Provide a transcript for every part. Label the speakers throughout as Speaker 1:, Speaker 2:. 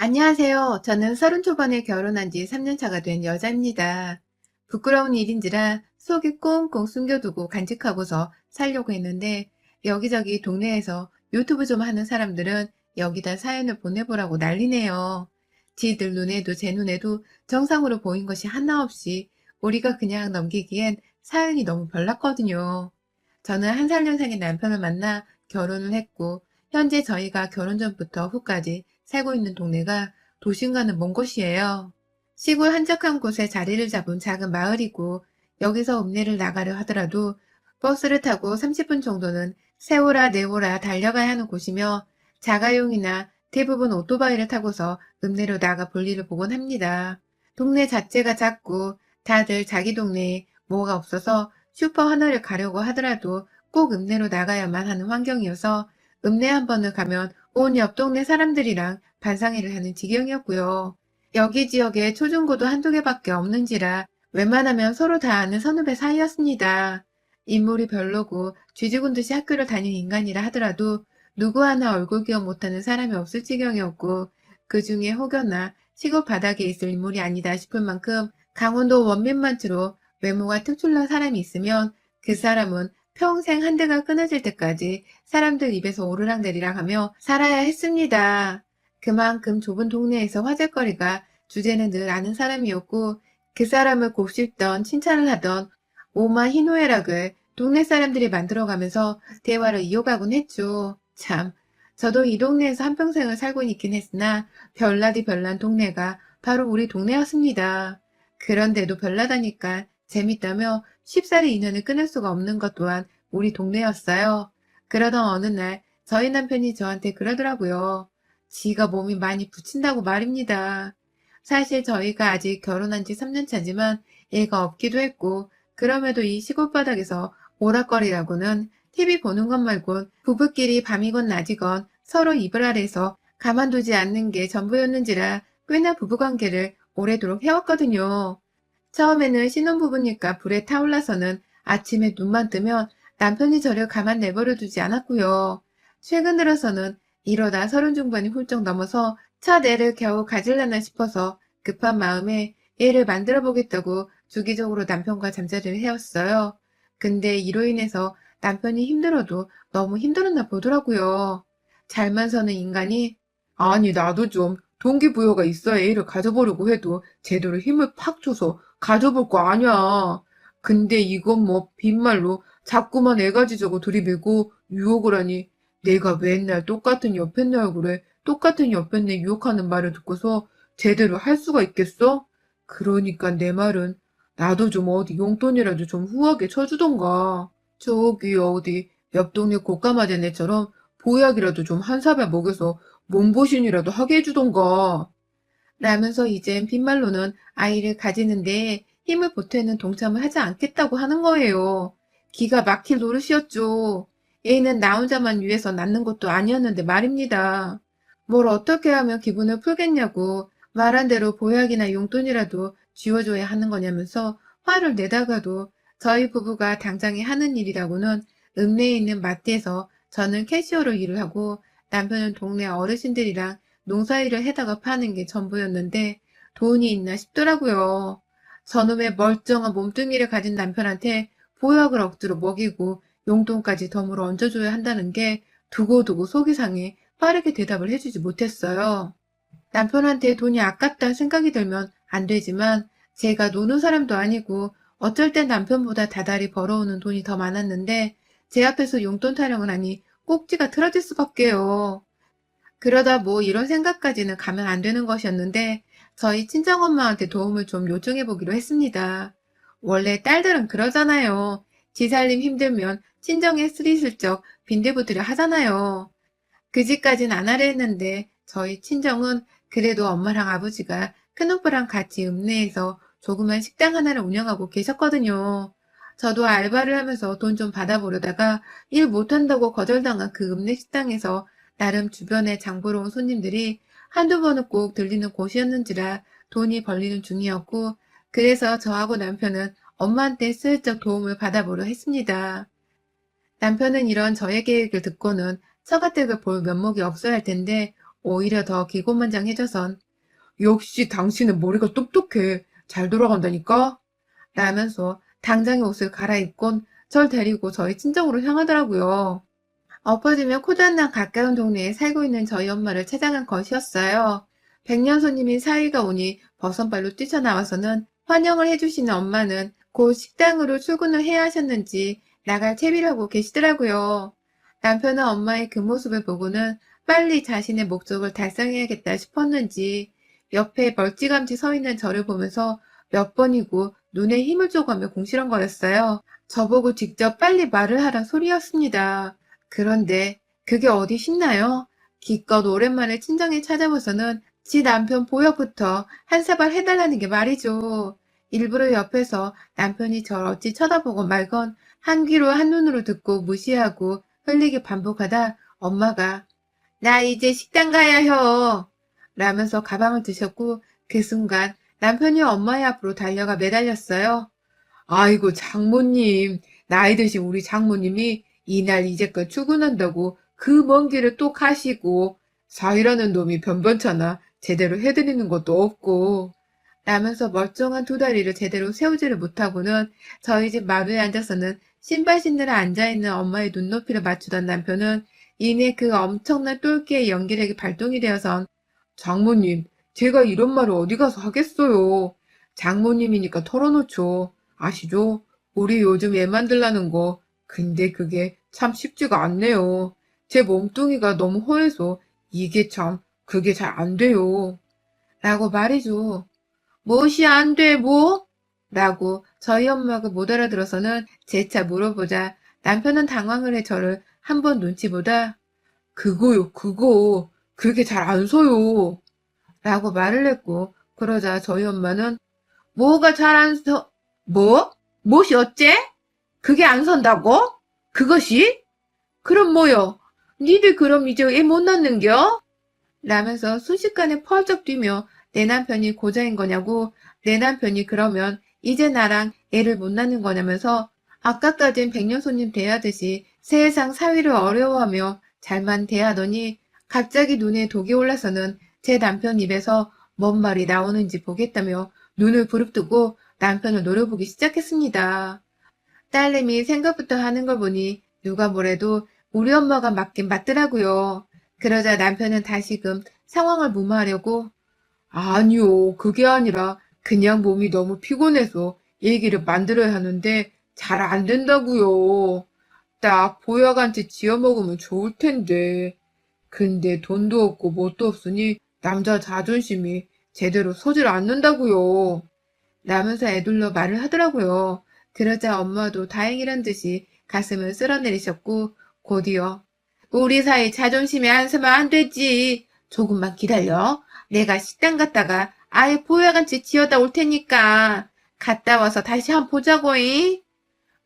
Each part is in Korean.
Speaker 1: 안녕하세요. 저는 30 초반에 결혼한 지 3년 차가 된 여자입니다. 부끄러운 일인지라 속에 꽁꽁 숨겨두고 간직하고서 살려고 했는데 여기저기 동네에서 유튜브 좀 하는 사람들은 여기다 사연을 보내보라고 난리네요. 지들 눈에도 제 눈에도 정상으로 보인 것이 하나 없이 우리가 그냥 넘기기엔 사연이 너무 별났거든요. 저는 한 살 연상의 남편을 만나 결혼을 했고 현재 저희가 결혼 전부터 후까지 살고 있는 동네가 도심과는 먼 곳이에요. 시골 한적한 곳에 자리를 잡은 작은 마을이고 여기서 읍내를 나가려 하더라도 버스를 타고 30분 정도는 세오라 내오라 달려가야 하는 곳이며 자가용이나 대부분 오토바이를 타고서 읍내로 나가 볼일을 보곤 합니다. 동네 자체가 작고 다들 자기 동네에 뭐가 없어서 슈퍼 하나를 가려고 하더라도 꼭 읍내로 나가야만 하는 환경이어서 읍내 한 번을 가면 온 옆 동네 사람들이랑 반상회를 하는 지경이었고요. 여기 지역에 초중고도 한두 개밖에 없는지라 웬만하면 서로 다 아는 선후배 사이였습니다. 인물이 별로고 쥐죽은 듯이 학교를 다닌 인간이라 하더라도 누구 하나 얼굴 기억 못하는 사람이 없을 지경이었고 그 중에 혹여나 시골 바닥에 있을 인물이 아니다 싶을 만큼 강원도 원민만투로 외모가 특출난 사람이 있으면 그 사람은 평생 한 대가 끊어질 때까지 사람들 입에서 오르락내리락 하며 살아야 했습니다. 그만큼 좁은 동네에서 화제거리가 주제는 늘 아는 사람이었고 그 사람을 곱씹던 칭찬을 하던 오마 희노애락을 동네 사람들이 만들어가면서 대화를 이어가곤 했죠. 참, 저도 이 동네에서 한평생을 살고 있긴 했으나 별나디 별난 동네가 바로 우리 동네였습니다. 그런데도 별나다니까 재밌다며 쉽사리 인연을 끊을 수가 없는 것 또한 우리 동네였어요. 그러던 어느 날 저희 남편이 저한테 그러더라고요. 지가 몸이 많이 붙인다고 말입니다. 사실 저희가 아직 결혼한 지 3년 차지만 애가 없기도 했고 그럼에도 이 시골 바닥에서 오락거리라고는 TV 보는 것 말곤 부부끼리 밤이건 낮이건 서로 이불 아래서 가만두지 않는 게 전부였는지라 꽤나 부부관계를 오래도록 해왔거든요. 처음에는 신혼부부니까 불에 타올라서는 아침에 눈만 뜨면 남편이 저를 가만 내버려 두지 않았고요. 최근 들어서는 이러다 30 중반이 훌쩍 넘어서 첫 애를 겨우 가질려나 싶어서 급한 마음에 애를 만들어 보겠다고 주기적으로 남편과 잠자리를 해왔어요. 근데 이로 인해서 남편이 힘들어도 너무 힘들었나 보더라고요. 잘만 서는 인간이
Speaker 2: 아니, 나도 좀 동기부여가 있어야 애를 가져보려고 해도 제대로 힘을 팍 줘서 가져볼 거 아니야. 근데 이건 뭐 빈말로 자꾸만 애 가지자고 들이밀고 유혹을 하니 내가 맨날 똑같은 옆에 얼굴에 똑같은 옆에 유혹하는 말을 듣고서 제대로 할 수가 있겠어? 그러니까 내 말은 나도 좀 어디 용돈이라도 좀 후하게 쳐주던가. 저기 어디 옆 동네 고까마된 애처럼 보약이라도 좀 한 사발 먹여서 몸보신이라도 하게 해주던가.
Speaker 1: 라면서 이젠 빈말로는 아이를 가지는데 힘을 보태는 동참을 하지 않겠다고 하는 거예요. 기가 막힐 노릇이었죠. 애는 나 혼자만 위해서 낳는 것도 아니었는데 말입니다. 뭘 어떻게 하면 기분을 풀겠냐고 말한 대로 보약이나 용돈이라도 쥐어줘야 하는 거냐면서 화를 내다가도 저희 부부가 당장에 하는 일이라고는 읍내에 있는 마트에서 저는 캐시어로 일을 하고 남편은 동네 어르신들이랑 농사일을 해다가 파는 게 전부였는데 돈이 있나 싶더라고요. 저놈의 멀쩡한 몸뚱이를 가진 남편한테 보약을 억지로 먹이고 용돈까지 덤으로 얹어줘야 한다는 게 두고두고 속이 상해 빠르게 대답을 해주지 못했어요. 남편한테 돈이 아깝다 생각이 들면 안 되지만 제가 노는 사람도 아니고 어쩔 땐 남편보다 다달이 벌어오는 돈이 더 많았는데 제 앞에서 용돈 타령을 하니 꼭지가 틀어질 수밖에요. 그러다 뭐 이런 생각까지는 가면 안 되는 것이었는데 저희 친정엄마한테 도움을 좀 요청해 보기로 했습니다. 원래 딸들은 그러잖아요. 지 살림 힘들면 친정에 스리슬쩍 빈대부들여 하잖아요. 그 집까진 안 하려 했는데 저희 친정은 그래도 엄마랑 아버지가 큰오빠랑 같이 읍내에서 조그만 식당 하나를 운영하고 계셨거든요. 저도 알바를 하면서 돈 좀 받아보려다가 일 못한다고 거절당한 그 읍내 식당에서 나름 주변에 장보러 온 손님들이 한두 번은 꼭 들리는 곳이었는지라 돈이 벌리는 중이었고 그래서 저하고 남편은 엄마한테 슬쩍 도움을 받아보려 했습니다. 남편은 이런 저의 계획을 듣고는 처가댁을 볼 면목이 없어야 할 텐데 오히려 더 기고만장해져선
Speaker 2: 역시 당신은 머리가 똑똑해. 잘 돌아간다니까?
Speaker 1: 라면서 당장에 옷을 갈아입곤 절 데리고 저희 친정으로 향하더라고요. 엎어지면 코단나 가까운 동네에 살고 있는 저희 엄마를 찾아간 것이었어요. 백년 손님인 사위가 오니 버선발로 뛰쳐나와서는 환영을 해주시는 엄마는 곧 식당으로 출근을 해야 하셨는지 나갈 채비를 하고 계시더라고요. 남편은 엄마의 그 모습을 보고는 빨리 자신의 목적을 달성해야겠다 싶었는지 옆에 멀찌감치 서 있는 저를 보면서 몇 번이고 눈에 힘을 줘가며 궁시렁거렸어요. 저보고 직접 빨리 말을 하란 소리였습니다. 그런데 그게 어디 쉽나요? 기껏 오랜만에 친정에 찾아와서는 지 남편 보역부터 한 사발 해달라는 게 말이죠. 일부러 옆에서 남편이 절 어찌 쳐다보고 말건 한 귀로 한 눈으로 듣고 무시하고 흘리게 반복하다 엄마가 나 이제 식당 가야 혀 라면서 가방을 드셨고 그 순간 남편이 엄마의 앞으로 달려가 매달렸어요.
Speaker 2: 아이고, 장모님. 나이 드신 우리 장모님이 이날 이제껏 출근한다고 그 먼 길을 또 가시고, 사위라는 놈이 변변찮아 제대로 해드리는 것도 없고.
Speaker 1: 라면서 멀쩡한 두 다리를 제대로 세우지를 못하고는 저희 집 마루에 앉아서는 신발 신느라 앉아있는 엄마의 눈높이를 맞추던 남편은 이내 그 엄청난 똘끼의 연기력이 발동이 되어선
Speaker 2: 장모님, 제가 이런 말을 어디 가서 하겠어요. 장모님이니까 털어놓죠. 아시죠? 우리 요즘 애 만들라는 거. 근데 그게 참 쉽지가 않네요. 제 몸뚱이가 너무 허해서 이게 참, 그게 잘 안 돼요.
Speaker 1: 라고 말이죠. 무엇이 안 돼, 뭐? 라고 저희 엄마가 못 알아들어서는 재차 물어보자 남편은 당황을 해 저를 한 번 눈치 보다
Speaker 2: 그거요, 그거. 그게 잘 안 서요.
Speaker 1: 라고 말을 했고 그러자 저희 엄마는 뭐가 잘 안 서, 뭐? 무엇이 어째? 그게 안 선다고? 그것이? 그럼 뭐요? 니들 그럼 이제 애 못 낳는겨? 라면서 순식간에 펄쩍 뛰며 내 남편이 고자인 거냐고 내 남편이 그러면 이제 나랑 애를 못 낳는 거냐면서 아까까진 백년손님 대하듯이 세상 사위를 어려워하며 잘만 대하더니 갑자기 눈에 독이 올라서는 제 남편 입에서 뭔 말이 나오는지 보겠다며 눈을 부릅뜨고 남편을 노려보기 시작했습니다. 딸내미 생각부터 하는 걸 보니 누가 뭐래도 우리 엄마가 맞긴 맞더라고요. 그러자 남편은 다시금 상황을 무마하려고
Speaker 2: 아니요, 그게 아니라 그냥 몸이 너무 피곤해서 얘기를 만들어야 하는데 잘 안 된다고요. 딱 보약한테 지어 먹으면 좋을 텐데. 근데 돈도 없고 뭣도 없으니 남자 자존심이 제대로 서질 않는다고요.
Speaker 1: 라면서 애둘러 말을 하더라고요. 그러자 엄마도 다행이란 듯이 가슴을 쓸어내리셨고 곧이어 우리 사이 자존심이 안 서면 안 되지. 조금만 기다려. 내가 식당 갔다가 아예 보약한채 지어다 올 테니까 갔다 와서 다시 한번 보자고잉.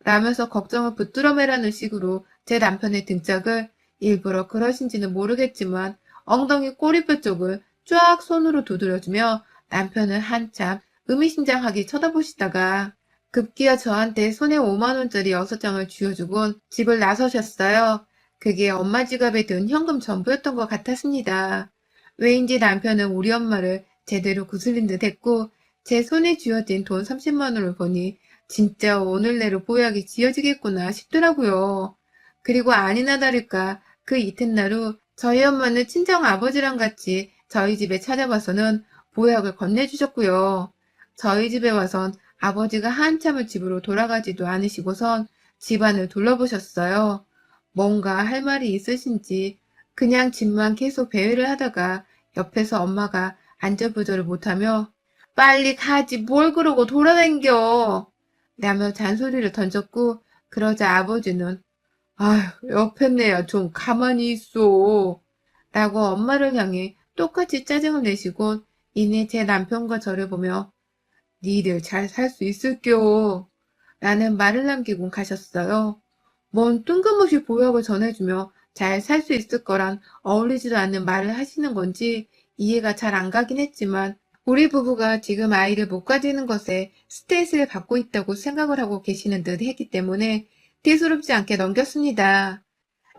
Speaker 1: 라면서 걱정을 붙들어 매라는 식으로 제 남편의 등짝을 일부러 그러신지는 모르겠지만 엉덩이 꼬리뼈 쪽을 쫙 손으로 두드려주며 남편을 한참 의미심장하게 쳐다보시다가 급기야 저한테 손에 5만 원짜리 6장을 쥐어주곤 집을 나서셨어요. 그게 엄마 지갑에 든 현금 전부였던 것 같았습니다. 왜인지 남편은 우리 엄마를 제대로 구슬린 듯 했고 제 손에 쥐어진 돈 30만 원을 보니 진짜 오늘 내로 보약이 지어지겠구나 싶더라고요. 그리고 아니나 다를까 그 이튿날 후 저희 엄마는 친정 아버지랑 같이 저희 집에 찾아와서는 보약을 건네주셨고요. 저희 집에 와선 아버지가 한참을 집으로 돌아가지도 않으시고선 집안을 둘러보셨어요. 뭔가 할 말이 있으신지 그냥 집만 계속 배회를 하다가 옆에서 엄마가 안절부절을 못하며 빨리 가지 뭘 그러고 돌아다녀 라며 잔소리를 던졌고 그러자 아버지는
Speaker 2: 아휴, 옆에 내야 좀 가만히 있어.
Speaker 1: 라고 엄마를 향해 똑같이 짜증을 내시곤 이내 제 남편과 저를 보며
Speaker 2: 니들 잘 살 수 있을겨.
Speaker 1: 라는 말을 남기곤 가셨어요. 뭔 뜬금없이 보약을 전해주며 잘 살 수 있을 거란 어울리지도 않는 말을 하시는 건지 이해가 잘 안 가긴 했지만 우리 부부가 지금 아이를 못 가지는 것에 스트레스를 받고 있다고 생각을 하고 계시는 듯 했기 때문에 대수롭지 않게 넘겼습니다.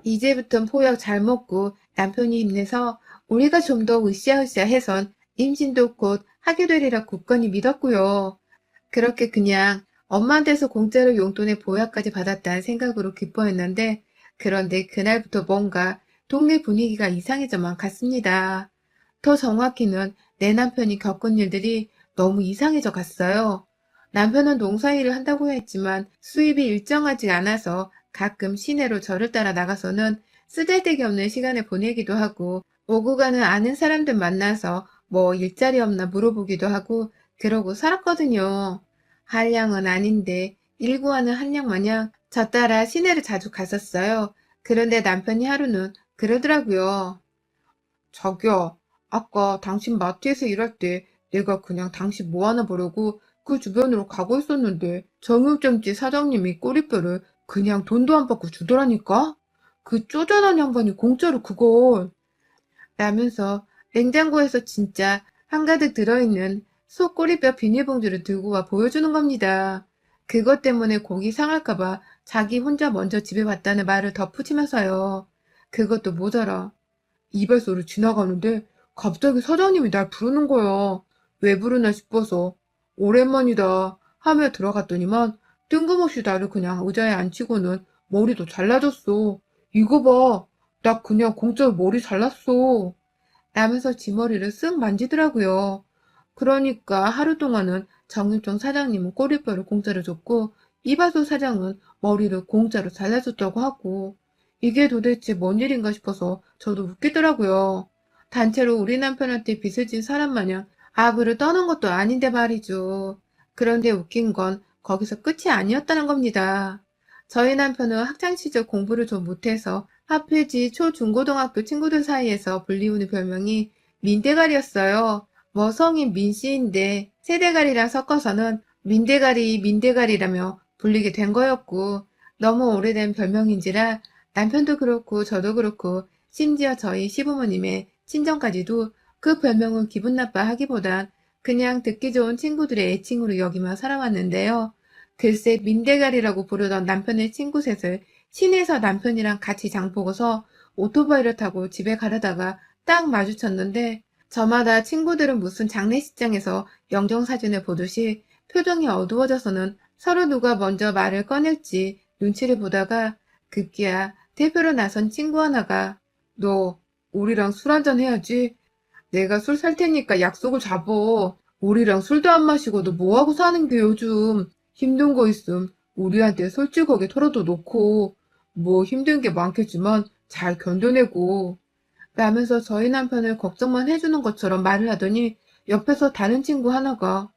Speaker 1: 이제부턴 포약 잘 먹고 남편이 힘내서 우리가 좀 더 으쌰으쌰 해선 임신도 곧 하게 되리라 굳건히 믿었고요. 그렇게 그냥 엄마한테서 공짜로 용돈에 보약까지 받았다는 생각으로 기뻐했는데, 그런데 그날부터 뭔가 동네 분위기가 이상해져만 갔습니다. 더 정확히는 내 남편이 겪은 일들이 너무 이상해져 갔어요. 남편은 농사일을 한다고 했지만 수입이 일정하지 않아서 가끔 시내로 저를 따라 나가서는 쓰잘데기 없는 시간을 보내기도 하고, 오고 가는 아는 사람들 만나서 뭐 일자리 없나 물어보기도 하고 그러고 살았거든요. 한량은 아닌데 일구하는 한량 마냥 저 따라 시내를 자주 갔었어요. 그런데 남편이 하루는 그러더라고요.
Speaker 2: 자기야, 아까 당신 마트에서 일할 때 내가 그냥 당신 뭐 하나 보려고 그 주변으로 가고 있었는데 정육점집 사장님이 꼬리뼈를 그냥 돈도 안 받고 주더라니까? 그 쪼잔한 양반이 공짜로 그걸.
Speaker 1: 라면서 냉장고에서 진짜 한가득 들어있는 소 꼬리뼈 비닐봉지를 들고 와 보여주는 겁니다. 그것 때문에 고기 상할까봐 자기 혼자 먼저 집에 왔다는 말을 덧붙이면서요. 그것도 모자라.
Speaker 2: 이발소를 지나가는데 갑자기 사장님이 날 부르는 거야. 왜 부르나 싶어서 오랜만이다 하며 들어갔더니만 뜬금없이 나를 그냥 의자에 앉히고는 머리도 잘라줬어. 이거 봐. 나 그냥 공짜로 머리 잘랐어.
Speaker 1: 라면서 지 머리를 쓱 만지더라고요. 그러니까 하루 동안은 정육점 사장님은 꼬리뼈를 공짜로 줬고 이발소 사장은 머리를 공짜로 잘라줬다고 하고, 이게 도대체 뭔 일인가 싶어서 저도 웃기더라고요. 단체로 우리 남편한테 빚을 진 사람 마냥 아부를 떠는 것도 아닌데 말이죠. 그런데 웃긴 건 거기서 끝이 아니었다는 겁니다. 저희 남편은 학창시절 공부를 좀 못해서 하필지 초중고등학교 친구들 사이에서 불리우는 별명이 민대가리였어요. 뭐 성인 민씨인데 세대가리랑 섞어서는 민대가리라며 불리게 된 거였고, 너무 오래된 별명인지라 남편도 그렇고 저도 그렇고 심지어 저희 시부모님의 친정까지도 그 별명을 기분 나빠하기보단 그냥 듣기 좋은 친구들의 애칭으로 여기며 살아왔는데요. 글쎄 민대가리라고 부르던 남편의 친구 셋을 시내에서 남편이랑 같이 장 보고서 오토바이를 타고 집에 가려다가 딱 마주쳤는데, 저마다 친구들은 무슨 장례식장에서 영정사진을 보듯이 표정이 어두워져서는 서로 누가 먼저 말을 꺼낼지 눈치를 보다가 급기야 대표로 나선 친구 하나가
Speaker 2: 너 우리랑 술 한잔 해야지. 내가 술 살 테니까 약속을 잡어. 우리랑 술도 안 마시고 너 뭐하고 사는 게 요즘. 힘든 거 있음 우리한테 솔직하게 털어도 놓고. 뭐 힘든 게 많겠지만 잘 견뎌내고.
Speaker 1: 라면서 저희 남편을 걱정만 해주는 것처럼 말을 하더니 옆에서 다른 친구 하나가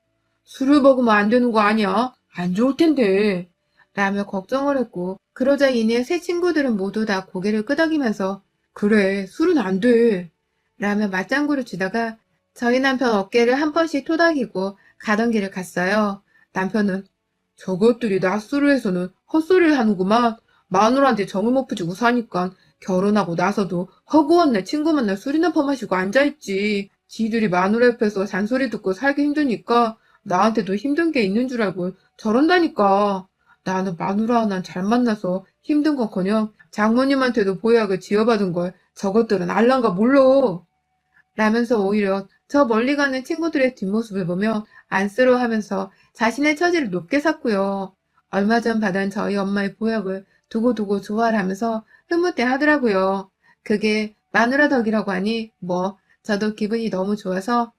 Speaker 2: 술을 먹으면 안 되는 거 아니야? 안 좋을 텐데.
Speaker 1: 라며 걱정을 했고, 그러자 이내 세 친구들은 모두 다 고개를 끄덕이면서
Speaker 2: 그래, 술은 안 돼.
Speaker 1: 라며 맞장구를 치다가 저희 남편 어깨를 한 번씩 토닥이고 가던 길을 갔어요. 남편은
Speaker 2: 저것들이 낮술을 해서는 헛소리를 하는구만. 마누라한테 정을 못 부지고 사니까 결혼하고 나서도 허구한 날 친구 만나 술이나 퍼마시고 앉아있지. 지들이 마누라 옆에서 잔소리 듣고 살기 힘드니까 나한테도 힘든 게 있는 줄 알고 저런다니까. 나는 마누라 하나 잘 만나서 힘든 건커녕 장모님한테도 보약을 지어받은 걸 저것들은 알란가 몰라.
Speaker 1: 라면서 오히려 저 멀리 가는 친구들의 뒷모습을 보며 안쓰러워하면서 자신의 처지를 높게 샀고요. 얼마 전 받은 저희 엄마의 보약을 두고두고 좋아를 하면서 흐뭇해 하더라고요. 그게 마누라 덕이라고 하니 뭐 저도 기분이 너무 좋아서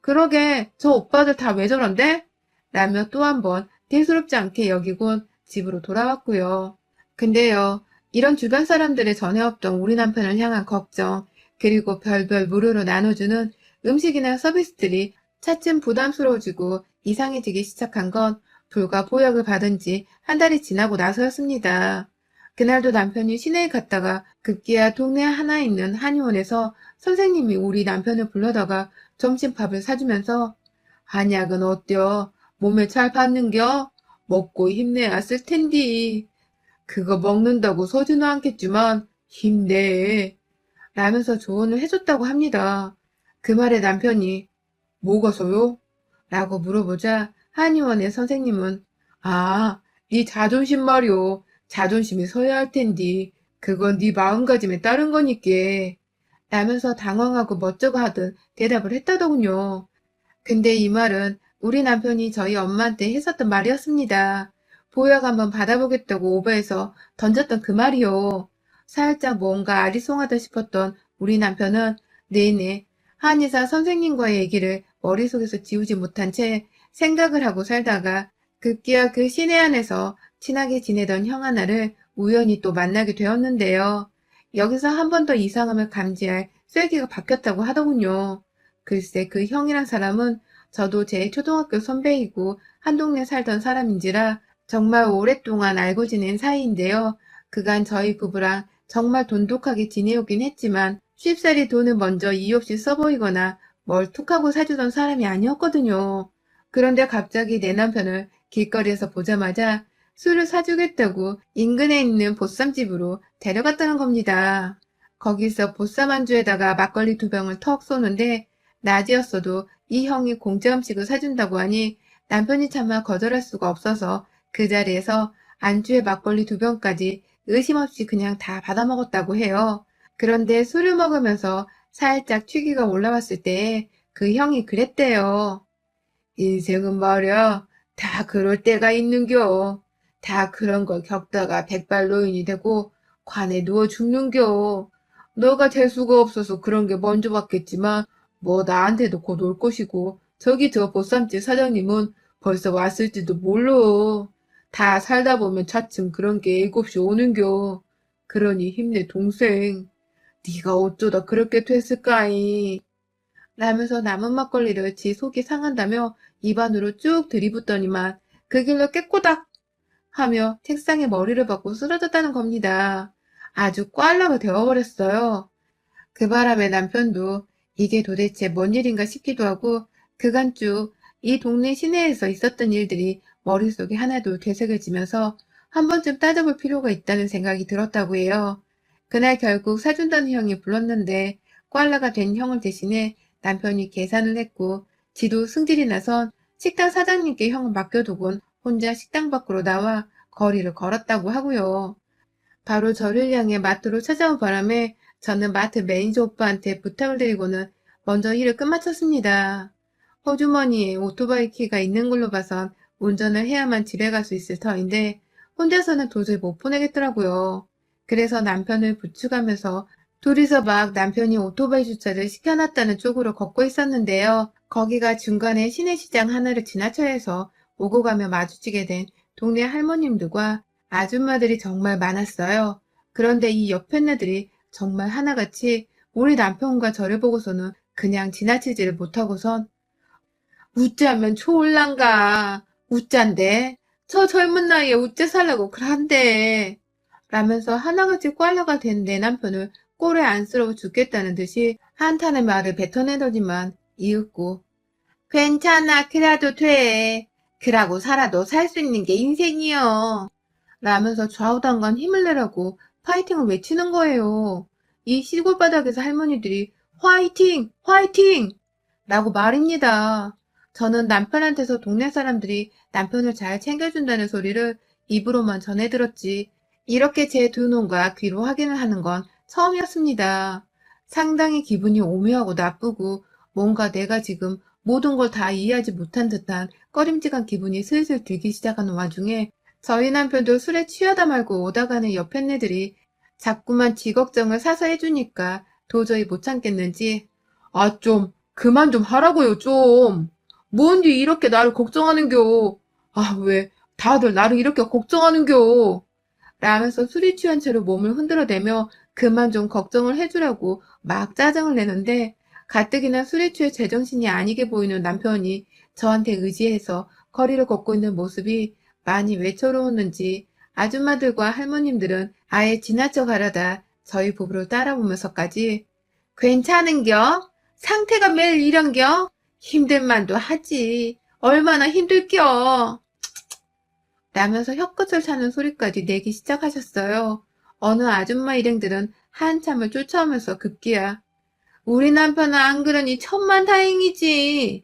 Speaker 1: 그러게 저 오빠들 다 왜 저런데? 라며 또 한 번 대수롭지 않게 여기곤 집으로 돌아왔고요. 근데요, 이런 주변 사람들의 전에 없던 우리 남편을 향한 걱정, 그리고 별별 무료로 나눠주는 음식이나 서비스들이 차츰 부담스러워지고 이상해지기 시작한 건 불과 보약을 받은 지 한 달이 지나고 나서였습니다. 그날도 남편이 시내에 갔다가 급기야 동네 하나 있는 한의원에서 선생님이 우리 남편을 불러다가 점심밥을 사주면서 한약은 어때요? 몸에 잘 받는겨? 먹고 힘내야 쓸 텐디. 그거 먹는다고 서지는 않겠지만 힘내. 라면서 조언을 해줬다고 합니다. 그 말에 남편이
Speaker 2: 뭐가서요?
Speaker 1: 라고 물어보자 한의원의 선생님은
Speaker 2: 네 자존심 말이오. 자존심이 서야 할 텐디. 그건 네 마음가짐에 따른 거니께.
Speaker 1: 라면서 당황하고 멋쩍어 하듯 대답을 했다더군요. 근데 이 말은 우리 남편이 저희 엄마한테 했었던 말이었습니다. 보약 한번 받아보겠다고 오버해서 던졌던 그 말이요. 살짝 뭔가 아리송하다 싶었던 우리 남편은 내내 한의사 선생님과의 얘기를 머릿속에서 지우지 못한 채 생각을 하고 살다가 급기야 그 시내 안에서 친하게 지내던 형 하나를 우연히 또 만나게 되었는데요. 여기서 한 번 더 이상함을 감지할 쐐기가 바뀌었다고 하더군요. 글쎄 그 형이란 사람은 저도 제 초등학교 선배이고 한 동네 살던 사람인지라 정말 오랫동안 알고 지낸 사이인데요. 그간 저희 부부랑 정말 돈독하게 지내오긴 했지만 쉽사리 돈을 먼저 이유 없이 써보이거나 뭘 툭하고 사주던 사람이 아니었거든요. 그런데 갑자기 내 남편을 길거리에서 보자마자 술을 사주겠다고 인근에 있는 보쌈집으로 데려갔다는 겁니다. 거기서 보쌈 안주에다가 막걸리 2병을 턱 쏘는데 낮이었어도 이 형이 공짜 음식을 사준다고 하니 남편이 차마 거절할 수가 없어서 그 자리에서 안주에 막걸리 2병까지 의심 없이 그냥 다 받아먹었다고 해요. 그런데 술을 먹으면서 살짝 취기가 올라왔을 때 그 형이 그랬대요. 인생은 말이야, 다 그럴 때가 있는겨. 다 그런 걸 겪다가 백발노인이 되고 관에 누워 죽는겨. 너가 재수가 없어서 그런 게 먼저 왔겠지만 뭐 나한테도 곧 올 것이고 저기 저 보쌈집 사장님은 벌써 왔을지도 몰라. 다 살다 보면 차츰 그런 게 일곱시 오는겨. 그러니 힘내 동생. 네가 어쩌다 그렇게 됐을까이. 라면서 남은 막걸리를 지 속이 상한다며 입안으로 쭉 들이붓더니만 그 길로 깨꼬닥 하며 책상에 머리를 박고 쓰러졌다는 겁니다. 아주 꽐라가 되어버렸어요. 그 바람에 남편도 이게 도대체 뭔 일인가 싶기도 하고 그간 쭉 이 동네 시내에서 있었던 일들이 머릿속에 하나둘 되새겨지면서 한 번쯤 따져볼 필요가 있다는 생각이 들었다고 해요. 그날 결국 사준다는 형이 불렀는데 꽐라가 된 형을 대신해 남편이 계산을 했고 지도 승질이 나선 식당 사장님께 형을 맡겨두곤 혼자 식당 밖으로 나와 거리를 걸었다고 하고요. 바로 저를 향해 마트로 찾아온 바람에 저는 마트 매니저 오빠한테 부탁을 드리고는 먼저 일을 끝마쳤습니다. 호주머니에 오토바이 키가 있는 걸로 봐선 운전을 해야만 집에 갈 수 있을 터인데 혼자서는 도저히 못 보내겠더라고요. 그래서 남편을 부축하면서 둘이서 막 남편이 오토바이 주차를 시켜놨다는 쪽으로 걷고 있었는데요. 거기가 중간에 시내시장 하나를 지나쳐야 해서 오고 가며 마주치게 된 동네 할머님들과 아줌마들이 정말 많았어요. 그런데 이 옆에네들이 정말 하나같이 우리 남편과 저를 보고서는 그냥 지나치지를 못하고선 우째하면 초올란가 우짠데 저 젊은 나이에 우째 살라고 그란데 라면서 하나같이 꽐라가 된 내 남편을 꼴에 안쓰러워 죽겠다는 듯이 한탄의 말을 뱉어내더니만 이윽고 괜찮아 그래도 돼 그라고 살아도 살 수 있는 게 인생이여 라면서 좌우당간 힘을 내라고 파이팅을 외치는 거예요. 이 시골 바닥에서 할머니들이 화이팅! 화이팅! 라고 말입니다. 저는 남편한테서 동네 사람들이 남편을 잘 챙겨준다는 소리를 입으로만 전해 들었지 이렇게 제 두 눈과 귀로 확인을 하는 건 처음이었습니다. 상당히 기분이 오묘하고 나쁘고 뭔가 내가 지금 모든 걸 다 이해하지 못한 듯한 꺼림직한 기분이 슬슬 들기 시작하는 와중에 저희 남편도 술에 취하다 말고 오다 가는 옆 햇네들이 자꾸만 지 걱정을 사서 해주니까 도저히 못 참겠는지
Speaker 2: 아, 좀, 그만 좀 하라고요, 좀. 뭔디 이렇게 나를 걱정하는겨. 아, 왜, 다들 나를 이렇게 걱정하는겨.
Speaker 1: 라면서 술이 취한 채로 몸을 흔들어대며 그만 좀 걱정을 해주라고 막 짜증을 내는데 가뜩이나 술에 취해 제정신이 아니게 보이는 남편이 저한테 의지해서 거리를 걷고 있는 모습이 많이 외로웠는지 아줌마들과 할머님들은 아예 지나쳐 가려다 저희 부부를 따라보면서까지 괜찮은겨? 상태가 매일 이런겨? 힘들만도 하지. 얼마나 힘들겨? 라면서 혀끝을 차는 소리까지 내기 시작하셨어요. 어느 아줌마 일행들은 한참을 쫓아오면서 급기야 우리 남편은 안 그러니 천만다행이지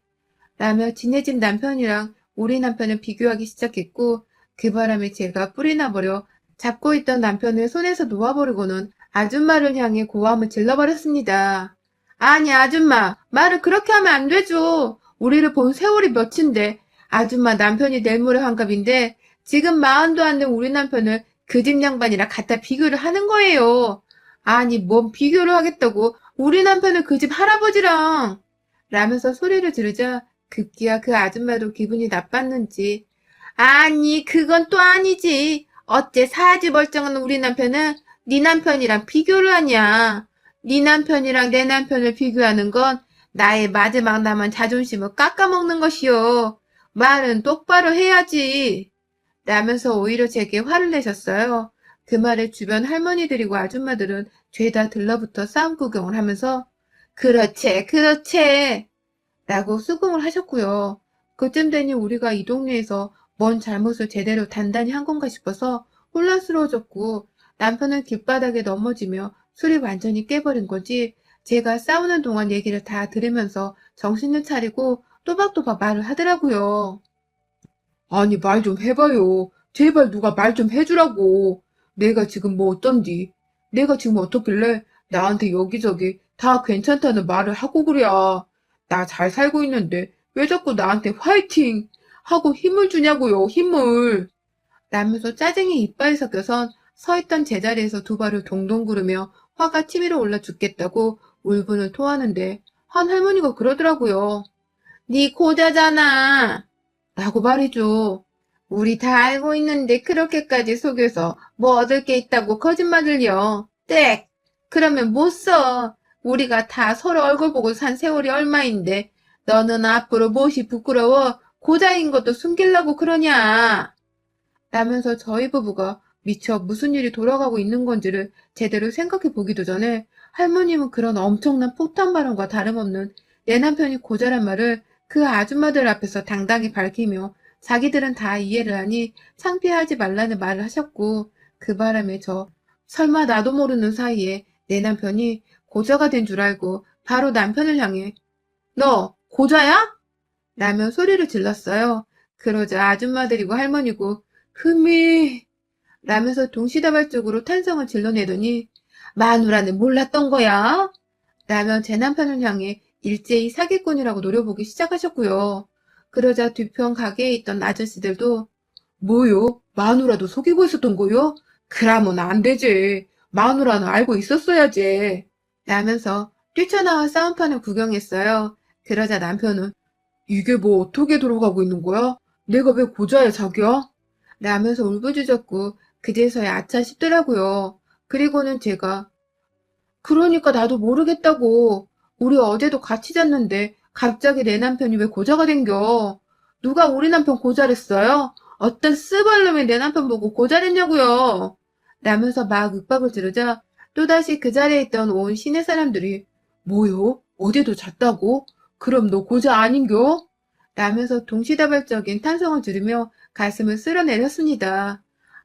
Speaker 1: 라며 지네 집 남편이랑 우리 남편을 비교하기 시작했고 그 바람에 제가 뿔이 나버려 잡고 있던 남편을 손에서 놓아버리고는 아줌마를 향해 고함을 질러버렸습니다. 아니, 아줌마, 말을 그렇게 하면 안 되죠. 우리를 본 세월이 몇인데, 아줌마 남편이 내일모레 환갑인데, 지금 마흔도 안 된 우리 남편을 그 집 양반이랑 갖다 비교를 하는 거예요. 아니, 뭔 비교를 하겠다고, 우리 남편은 그 집 할아버지랑. 라면서 소리를 지르자, 급기야 그 아줌마도 기분이 나빴는지, 아니, 그건 또 아니지. 어째 사지 멀쩡한 우리 남편은 네 남편이랑 비교를 하냐. 네 남편이랑 내 남편을 비교하는 건 나의 마지막 남은 자존심을 깎아먹는 것이요. 말은 똑바로 해야지. 라면서 오히려 제게 화를 내셨어요. 그 말에 주변 할머니들이고 아줌마들은 죄다 들러붙어 싸움 구경을 하면서 그렇지, 그렇지. 라고 수긍을 하셨고요. 그쯤 되니 우리가 이 동네에서 뭔 잘못을 제대로 단단히 한 건가 싶어서 혼란스러워졌고 남편은 길바닥에 넘어지며 술이 완전히 깨버린 거지 제가 싸우는 동안 얘기를 다 들으면서 정신을 차리고 또박또박 말을 하더라고요.
Speaker 2: 아니, 말 좀 해봐요. 제발 누가 말 좀 해주라고. 내가 지금 뭐 어떤디? 내가 지금 어떻길래 나한테 여기저기 다 괜찮다는 말을 하고 그래야. 나 잘 살고 있는데 왜 자꾸 나한테 화이팅 하고 힘을 주냐고요, 힘을.
Speaker 1: 라면서 짜증이 이빨에 섞여선 서 있던 제자리에서 두 발을 동동 구르며 화가 치밀어 올라 죽겠다고 울분을 토하는데 한 할머니가 그러더라고요. 네 고자잖아. 라고 말이죠. 우리 다 알고 있는데 그렇게까지 속여서 뭐 얻을 게 있다고 거짓말을요. 땡! 그러면 못 써. 우리가 다 서로 얼굴 보고 산 세월이 얼마인데 너는 앞으로 무엇이 부끄러워 고자인 것도 숨기려고 그러냐. 라면서 저희 부부가 미처 무슨 일이 돌아가고 있는 건지를 제대로 생각해 보기도 전에 할머님은 그런 엄청난 폭탄 발언과 다름없는 내 남편이 고자란 말을 그 아줌마들 앞에서 당당히 밝히며 자기들은 다 이해를 하니 창피하지 말라는 말을 하셨고 그 바람에 저 설마 나도 모르는 사이에 내 남편이 고자가 된 줄 알고 바로 남편을 향해 너 고자야? 라며 소리를 질렀어요. 그러자 아줌마들이고 할머니고 흠이 라면서 동시다발적으로 탄성을 질러내더니 마누라는 몰랐던 거야? 라며 제 남편을 향해 일제히 사기꾼이라고 노려보기 시작하셨고요. 그러자 뒤편 가게에 있던 아저씨들도
Speaker 2: 뭐요? 마누라도 속이고 있었던 거요? 그러면 안 되지. 마누라는 알고 있었어야지.
Speaker 1: 라면서 뛰쳐나와 싸움판을 구경했어요. 그러자 남편은
Speaker 2: 이게 뭐 어떻게 돌아가고 있는 거야? 내가 왜 고자야, 자기야?
Speaker 1: 라면서 울부짖었고 그제서야 아차 싶더라고요. 그리고는 제가 그러니까 나도 모르겠다고. 우리 어제도 같이 잤는데 갑자기 내 남편이 왜 고자가 된겨? 누가 우리 남편 고자랬어요? 어떤 쓰발놈이 내 남편 보고 고자랬냐고요? 라면서 막 윽박을 지르자 또다시 그 자리에 있던 온 시내 사람들이
Speaker 2: 뭐요? 어제도 잤다고? 그럼 너 고자 아닌겨?
Speaker 1: 라면서 동시다발적인 탄성을 지르며 가슴을 쓸어내렸습니다.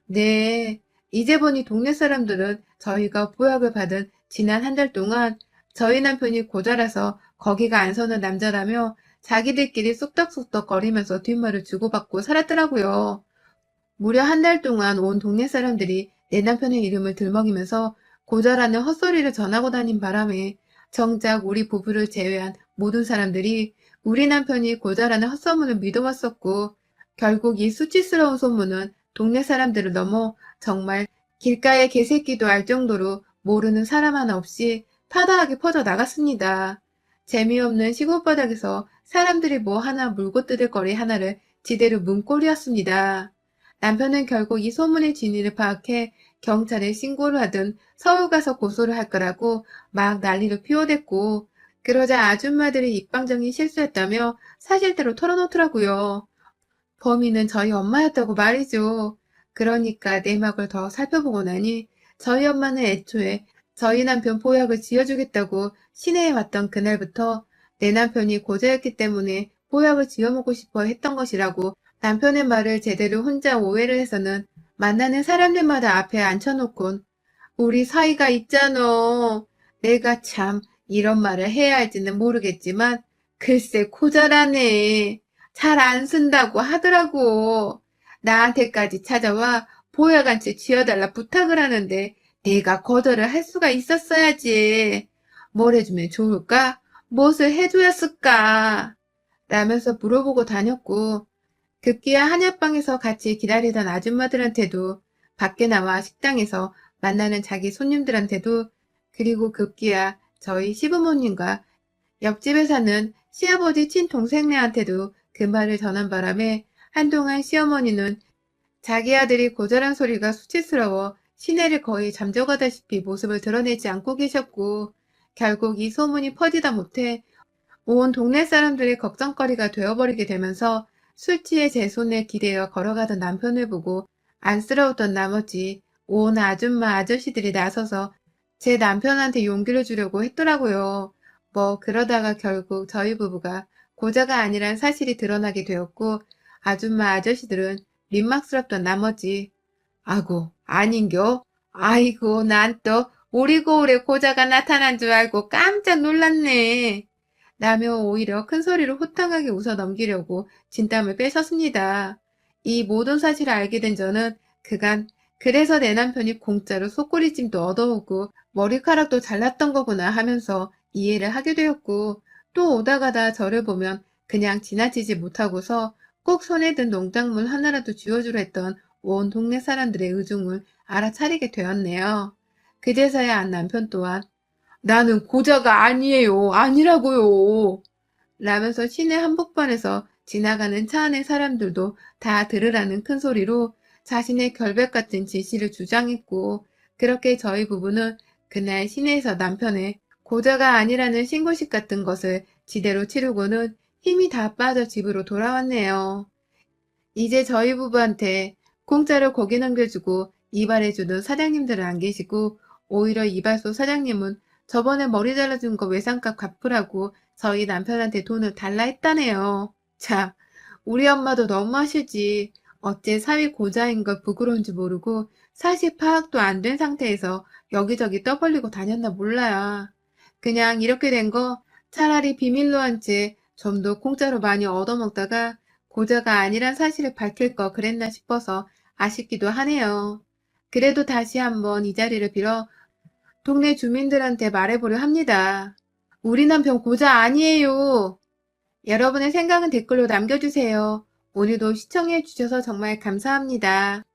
Speaker 1: 네, 이제 보니 동네 사람들은 저희가 보약을 받은 지난 한 달 동안 저희 남편이 고자라서 거기가 안 서는 남자라며 자기들끼리 쑥덕쑥덕 거리면서 뒷말을 주고받고 살았더라고요. 무려 한 달 동안 온 동네 사람들이 내 남편의 이름을 들먹이면서 고자라는 헛소리를 전하고 다닌 바람에 정작 우리 부부를 제외한 모든 사람들이 우리 남편이 고자라는 헛소문을 믿어왔었고 결국 이 수치스러운 소문은 동네 사람들을 넘어 정말 길가의 개새끼도 알 정도로 모르는 사람 하나 없이 파다하게 퍼져 나갔습니다. 재미없는 시골바닥에서 사람들이 뭐 하나 물고 뜯을 거리 하나를 지대로 문 꼴이었습니다. 남편은 결국 이 소문의 진위를 파악해 경찰에 신고를 하든 서울 가서 고소를 할 거라고 막 난리를 피워댔고 그러자 아줌마들이 입방정이 실수했다며 사실대로 털어놓더라고요. 범인은 저희 엄마였다고 말이죠. 그러니까 내막을 더 살펴보고 나니 저희 엄마는 애초에 저희 남편 보약을 지어주겠다고 시내에 왔던 그날부터 내 남편이 고자였기 때문에 보약을 지어먹고 싶어 했던 것이라고 남편의 말을 제대로 혼자 오해를 해서는 만나는 사람들마다 앞에 앉혀놓곤 우리 사이가 있잖아. 내가 참 이런 말을 해야 할지는 모르겠지만 글쎄 고자라네. 잘 안 쓴다고 하더라고. 나한테까지 찾아와 보약한 채 쥐어달라 부탁을 하는데 내가 거절을 할 수가 있었어야지. 뭘 해주면 좋을까? 무엇을 해줘야을까? 라면서 물어보고 다녔고, 급기야 한약방에서 같이 기다리던 아줌마들한테도, 밖에 나와 식당에서 만나는 자기 손님들한테도, 그리고 급기야 저희 시부모님과 옆집에 사는 시아버지 친동생네한테도 그 말을 전한 바람에 한동안 시어머니는 자기 아들이 고절한 소리가 수치스러워 시내를 거의 잠적하다시피 모습을 드러내지 않고 계셨고, 결국 이 소문이 퍼지다 못해 온 동네 사람들의 걱정거리가 되어버리게 되면서 술취해 제 손에 기대어 걸어가던 남편을 보고 안쓰러웠던 나머지 온 아줌마 아저씨들이 나서서 제 남편한테 용기를 주려고 했더라고요. 뭐 그러다가 결국 저희 부부가 고자가 아니란 사실이 드러나게 되었고, 아줌마 아저씨들은 민망스럽던 나머지 아고 아닌겨? 아이고 난 또 우리 고을에 고자가 나타난 줄 알고 깜짝 놀랐네. 라며 오히려 큰 소리로 호탕하게 웃어 넘기려고 진땀을 빼셨습니다. 이 모든 사실을 알게 된 저는 그간 그래서 내 남편이 공짜로 속꼬리찜도 얻어오고 머리카락도 잘랐던 거구나 하면서 이해를 하게 되었고, 또 오다 가다 저를 보면 그냥 지나치지 못하고서 꼭 손에 든 농작물 하나라도 쥐어주려 했던 온 동네 사람들의 의중을 알아차리게 되었네요. 그제서야 안 남편 또한 나는 고자가 아니에요. 아니라고요. 라면서 시내 한복판에서 지나가는 차 안의 사람들도 다 들으라는 큰 소리로 자신의 결백 같은 진실을 주장했고, 그렇게 저희 부부는 그날 시내에서 남편의 고자가 아니라는 신고식 같은 것을 지대로 치르고는 힘이 다 빠져 집으로 돌아왔네요. 이제 저희 부부한테 공짜로 고기 넘겨주고 이발해주는 사장님들은 안 계시고, 오히려 이발소 사장님은 저번에 머리 잘라준 거 외상값 갚으라고 저희 남편한테 돈을 달라 했다네요. 참, 우리 엄마도 너무하시지. 어째 사위 고자인 걸 부끄러운지 모르고 사실 파악도 안 된 상태에서 여기저기 떠벌리고 다녔나 몰라요. 그냥 이렇게 된 거 차라리 비밀로 한 채 좀 더 공짜로 많이 얻어먹다가 고자가 아니란 사실을 밝힐 거 그랬나 싶어서 아쉽기도 하네요. 그래도 다시 한번 이 자리를 빌어 동네 주민들한테 말해보려 합니다. 우리 남편 고자 아니에요. 여러분의 생각은 댓글로 남겨주세요. 오늘도 시청해주셔서 정말 감사합니다.